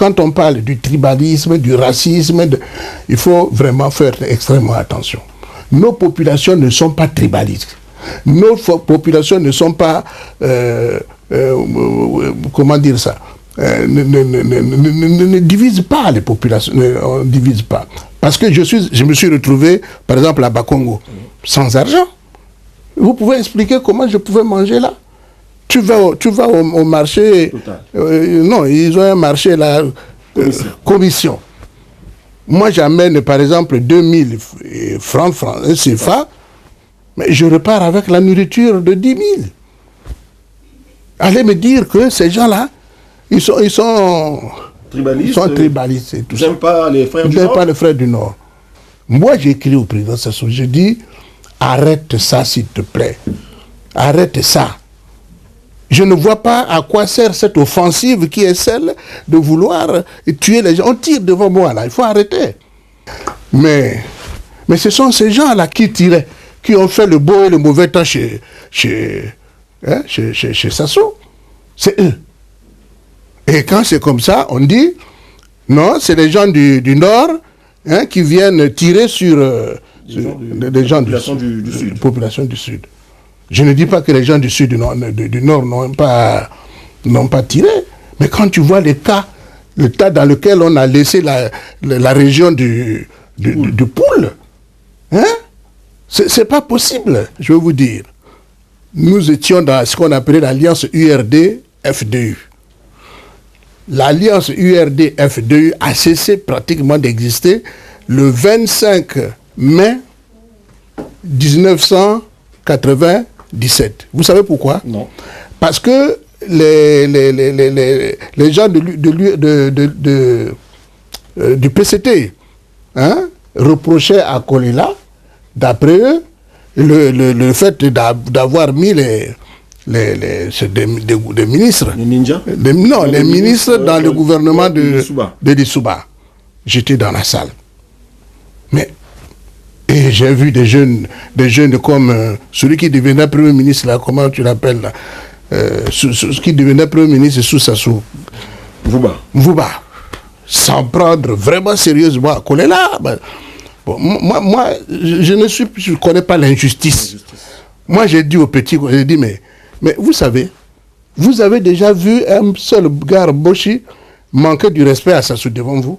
quand on parle du tribalisme, du racisme, il faut vraiment faire extrêmement attention. Nos populations ne sont pas tribalistes. Nos populations ne sont pas, comment dire ça, ne divisent pas les populations, on ne divise pas. Parce que je me suis retrouvé, par exemple, à Bakongo, sans argent. Vous pouvez expliquer comment je pouvais manger là? Tu vas au marché, non, ils ont un marché là, commission. Moi, j'amène, par exemple, 2000 francs CFA, mais je repars avec la nourriture de 10 000. Allez me dire que ces gens-là, ils sont tribalistes et tout ça. Ils n'aiment pas les frères du Nord. Ils n'aiment pas les frères du Nord. Moi, j'ai écrit au président Sassou, je dis, arrête ça, s'il te plaît. Arrête ça. Je ne vois pas à quoi sert cette offensive qui est celle de vouloir tuer les gens. On tire devant moi, là. Il faut arrêter. Mais ce sont ces gens-là qui tiraient, qui ont fait le beau et le mauvais temps chez Sassou. C'est eux. Et quand c'est comme ça, on dit, non, c'est les gens du Nord qui viennent tirer sur les gens du Sud. Population du Sud. Je ne dis pas que les gens du Sud du Nord n'ont pas tiré, mais quand tu vois le tas dans lequel on a laissé la région du Poul, c'est pas possible, je vais vous dire. Nous étions dans ce qu'on appelait l'alliance URD-FDU. L'alliance URD-FDU a cessé pratiquement d'exister le 25 mai 1997. Vous savez pourquoi? Non. Parce que les gens du PCT reprochaient à Kolela, d'après eux, le fait d'avoir mis des ministres. Les ninjas? Les ministres dans le gouvernement de Lissouba. J'étais dans la salle. Et j'ai vu des jeunes comme celui qui devenait Premier ministre, là, comment tu l'appelles là, ce qui devenait Premier ministre sous Sassou. Mvouba. S'en prendre vraiment sérieusement à Kolela. Bon, moi, je ne connais pas l'injustice. Moi, j'ai dit aux petits, j'ai dit, mais vous savez, vous avez déjà vu un seul gars Boshi manquer du respect à Sassou devant vous?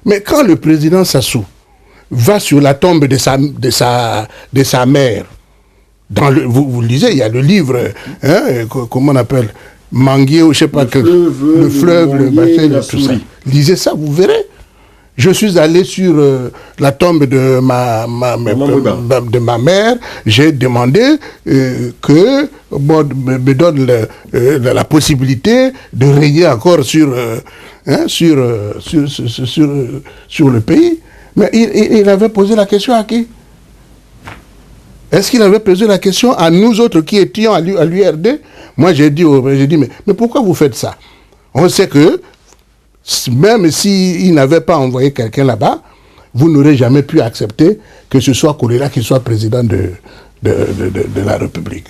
Mais quand le président Sassou va sur la tombe de sa mère, vous lisez, il y a le livre, comment on appelle, Manguier, ou je ne sais pas, le fleuve, le machin, tout ça. Lisez ça, vous verrez. Je suis allé sur la tombe de ma mère, j'ai demandé que me donne la possibilité de régner encore sur le pays. Mais il avait posé la question à qui? Est-ce qu'il avait posé la question à nous autres qui étions à l'URD? Moi, j'ai dit, mais pourquoi vous faites ça? On sait que même s'il n'avait pas envoyé quelqu'un là-bas, vous n'aurez jamais pu accepter que ce soit Kolela qui soit président de la République.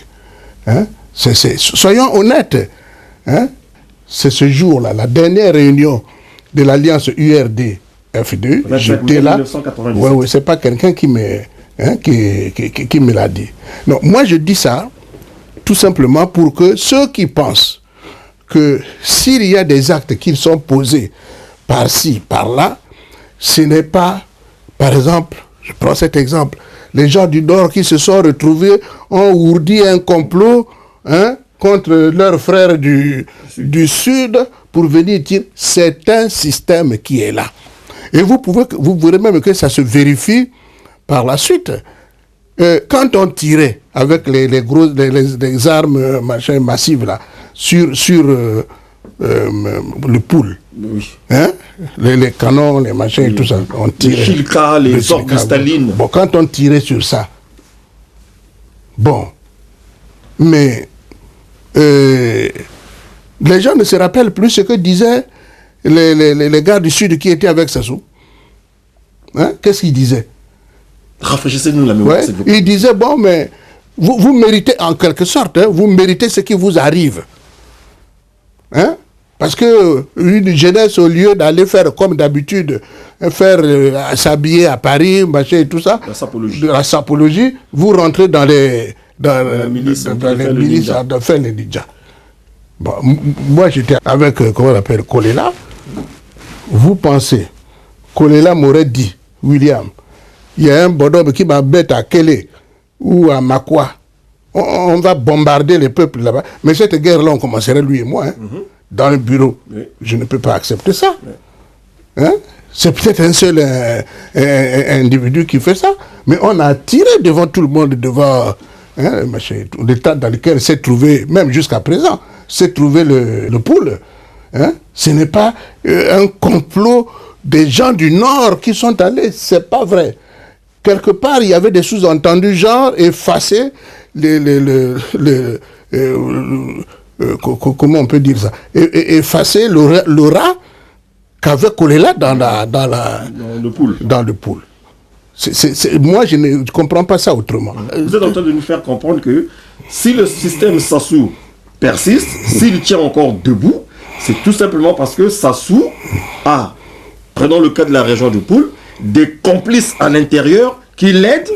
Soyons honnêtes. C'est ce jour-là, la dernière réunion de l'alliance URD-FDU. J'étais là. Oui, c'est pas quelqu'un qui me l'a dit. Non, moi je dis ça tout simplement pour que ceux qui pensent que s'il y a des actes qui sont posés par-ci, par-là, ce n'est pas, par exemple, je prends cet exemple, les gens du Nord qui se sont retrouvés ont ourdi un complot contre leurs frères du Sud pour venir dire c'est un système qui est là. Et vous verrez même que ça se vérifie par la suite. Quand on tirait avec les armes massives là, sur le Poul, oui. Les canons, les machins et tout ça, on tirait. Les Chilka, les orques de Staline. Bon, quand on tirait sur ça, bon, mais les gens ne se rappellent plus ce que disaient les gars du Sud qui étaient avec Sassou. Qu'est-ce qu'ils disaient? Rafraîchissez-nous la mémoire. Ils disaient, bon, mais vous méritez, en quelque sorte, vous méritez ce qui vous arrive. Parce que une jeunesse, au lieu d'aller faire comme d'habitude, s'habiller à Paris, machin et tout ça, la sapologie, vous rentrez dans les milices de faire les ninjas. Bon, moi, j'étais avec, comment on appelle, Kolela. Vous pensez, Kolela m'aurait dit, William, il y a un bonhomme qui m'embête à Kélé ou à Makwa. On va bombarder les peuples là-bas. Mais cette guerre-là, on commencerait, lui et moi, dans le bureau. Oui. Je ne peux pas accepter ça. Oui. Hein? C'est peut-être un seul individu qui fait ça. Mais on a tiré devant tout le monde, devant l'état dans lequel s'est trouvé, même jusqu'à présent, s'est trouvé le poule. Hein? Ce n'est pas un complot des gens du Nord qui sont allés. C'est pas vrai. Quelque part, il y avait des sous-entendus, genre effacer comment on peut dire ça, effacer l'aura qu'avait Kolela dans le pool. Moi, je ne comprends pas ça autrement. Vous êtes en train de nous faire comprendre que si le système Sassou persiste, s'il tient encore debout, c'est tout simplement parce que Sassou a, prenons le cas de la région du Poul, des complices à l'intérieur qui l'aident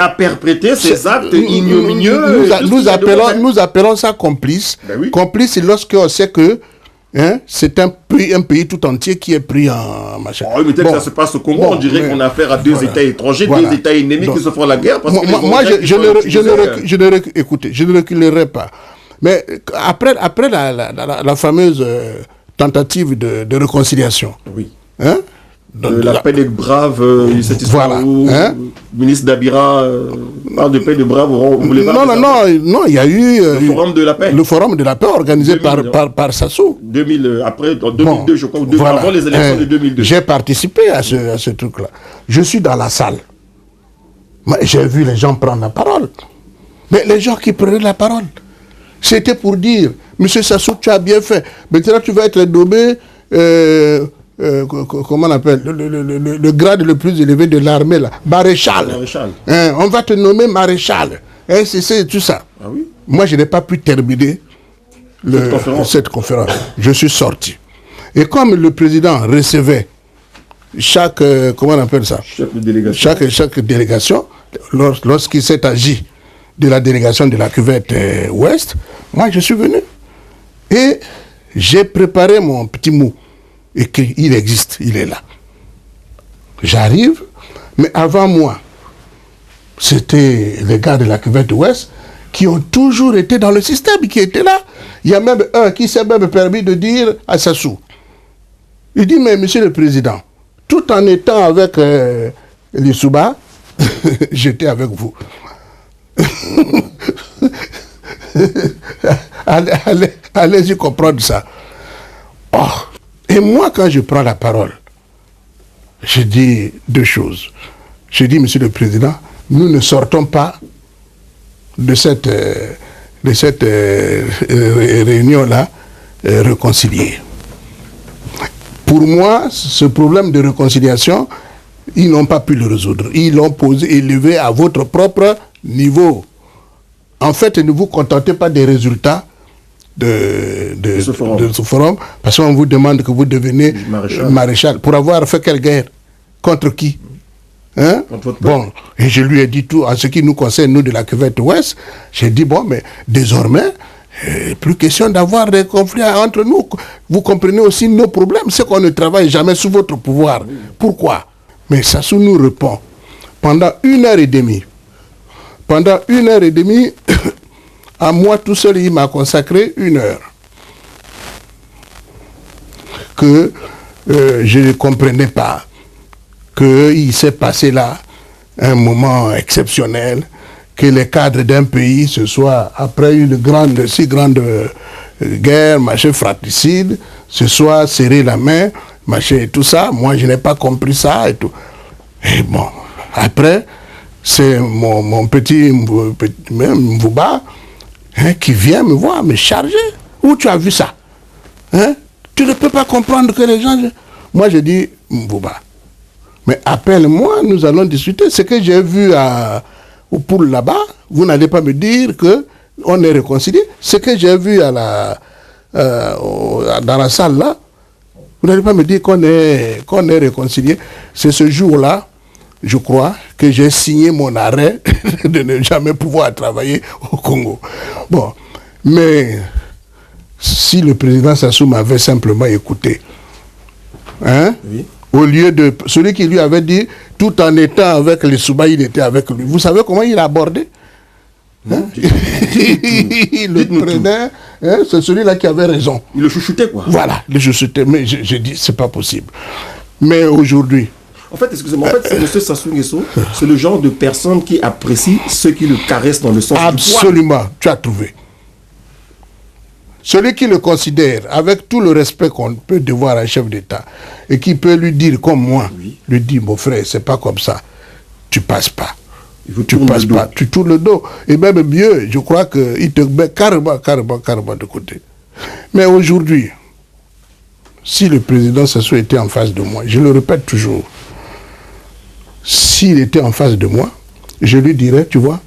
à perpétrer ces actes ignominieux. Nous appelons ça complice. Ben oui. Complice, lorsqu'on sait que c'est un pays tout entier qui est pris en machin. Oh, mais peut-être que ça se passe au Congo, on dirait qu'on a affaire à deux États étrangers, deux États ennemis qui se font la guerre. Parce écoutez, je ne reculerai pas. Mais après la fameuse tentative de réconciliation, oui. La paix des braves, cette histoire où le ministre Dabira parle de paix des braves. Non, il y a eu le forum de la paix. Le forum de la paix organisé par Sassou. 2002, je crois, avant les élections de 2002. J'ai participé à ce truc-là. Je suis dans la salle. J'ai vu les gens prendre la parole. Mais les gens qui prenaient la parole, c'était pour dire, Monsieur Sassou, tu as bien fait. Maintenant, tu vas être nommé... comment on appelle le grade le plus élevé de l'armée là, maréchal. On va te nommer maréchal. C'est tout ça. Ah oui? Moi, je n'ai pas pu terminer cette conférence. Je suis sorti. Et comme le président recevait chaque comment on appelle ça, chaque délégation, lorsqu'il s'est agi de la délégation de la cuvette ouest, moi je suis venu et j'ai préparé mon petit mot. Écrit, il existe, il est là. J'arrive, mais avant moi, c'était les gars de la cuvette ouest qui ont toujours été dans le système, qui étaient là. Il y a même un qui s'est même permis de dire à Sassou, il dit, mais monsieur le président, tout en étant avec les Souba, j'étais avec vous. Allez-y comprendre ça. Oh. Et moi, quand je prends la parole, je dis deux choses. Je dis, monsieur le président, nous ne sortons pas de cette réunion-là réconciliée. Pour moi, ce problème de réconciliation, ils n'ont pas pu le résoudre. Ils l'ont élevé à votre propre niveau. En fait, ne vous contentez pas des résultats de ce forum, parce qu'on vous demande que vous deveniez maréchal. Pour avoir fait quelle guerre? Contre qui? Bon, et je lui ai dit tout, en ce qui nous concerne, nous de la cuvette ouest, j'ai dit, bon, mais désormais, plus question d'avoir des conflits entre nous. Vous comprenez aussi nos problèmes, c'est qu'on ne travaille jamais sous votre pouvoir. Oui. Pourquoi? Mais Sassou nous répond, pendant 1h30, à moi tout seul, il m'a consacré 1 heure. Que je ne comprenais pas. Qu'il s'est passé là un moment exceptionnel. Que les cadres d'un pays, ce soit après une si grande guerre, machin fratricide, ce soit serrer la main, machin et tout ça. Moi, je n'ai pas compris ça et tout. Et bon, après, c'est mon petit Mvouba, qui vient me voir, me charger. Où tu as vu ça? Tu ne peux pas comprendre que les gens... Moi, je dis, Mvouba, mais appelle-moi, nous allons discuter. Ce que j'ai vu au pool là-bas, vous n'allez pas me dire qu'on est réconcilié. Ce que j'ai vu à dans la salle là, vous n'allez pas me dire qu'on est réconciliés. C'est ce jour-là, je crois, que j'ai signé mon arrêt de ne jamais pouvoir travailler au Congo. Bon, mais si le président Sassou m'avait simplement écouté, hein, oui. Au lieu de celui qui lui avait dit, tout en étant avec les Souba, il était avec lui. Vous savez comment il a abordé? Hein? Il le prenait, hein, c'est celui-là qui avait raison. Il le chouchoutait, quoi. Voilà, le chouchoutait. Mais j'ai dit, c'est pas possible. Mais aujourd'hui. En fait, excusez-moi, M. Sassou Nguesso, c'est le genre de personne qui apprécie ceux qui le caressent dans le sens du poil. Absolument, tu as trouvé. Celui qui le considère, avec tout le respect qu'on peut devoir à un chef d'État, et qui peut lui dire comme moi, oui. Lui dire, mon frère, c'est pas comme ça, tu passes pas. Tu passes pas, tu tournes le dos. Et même mieux, je crois qu'il te met carrément de côté. Mais aujourd'hui, si le président Sassou était en face de moi, je le répète toujours, s'il était en face de moi, je lui dirais, tu vois,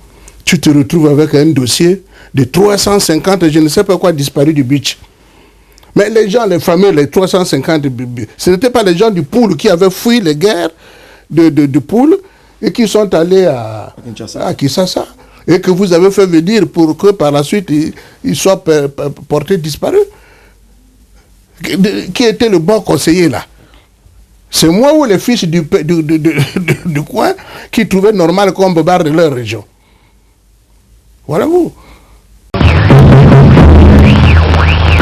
tu te retrouves avec un dossier de 350, je ne sais pas quoi, disparu du beach. Mais les gens, les fameux, les 350, ce n'étaient pas les gens du Poul qui avaient fui les guerres de Poul et qui sont allés à Kinshasa. Et que vous avez fait venir pour que par la suite, ils soient portés disparus. Qui était le bon conseiller là? C'est moi ou les fils du coin qui trouvaient normal qu'on bombarde leur région? Voilà vous.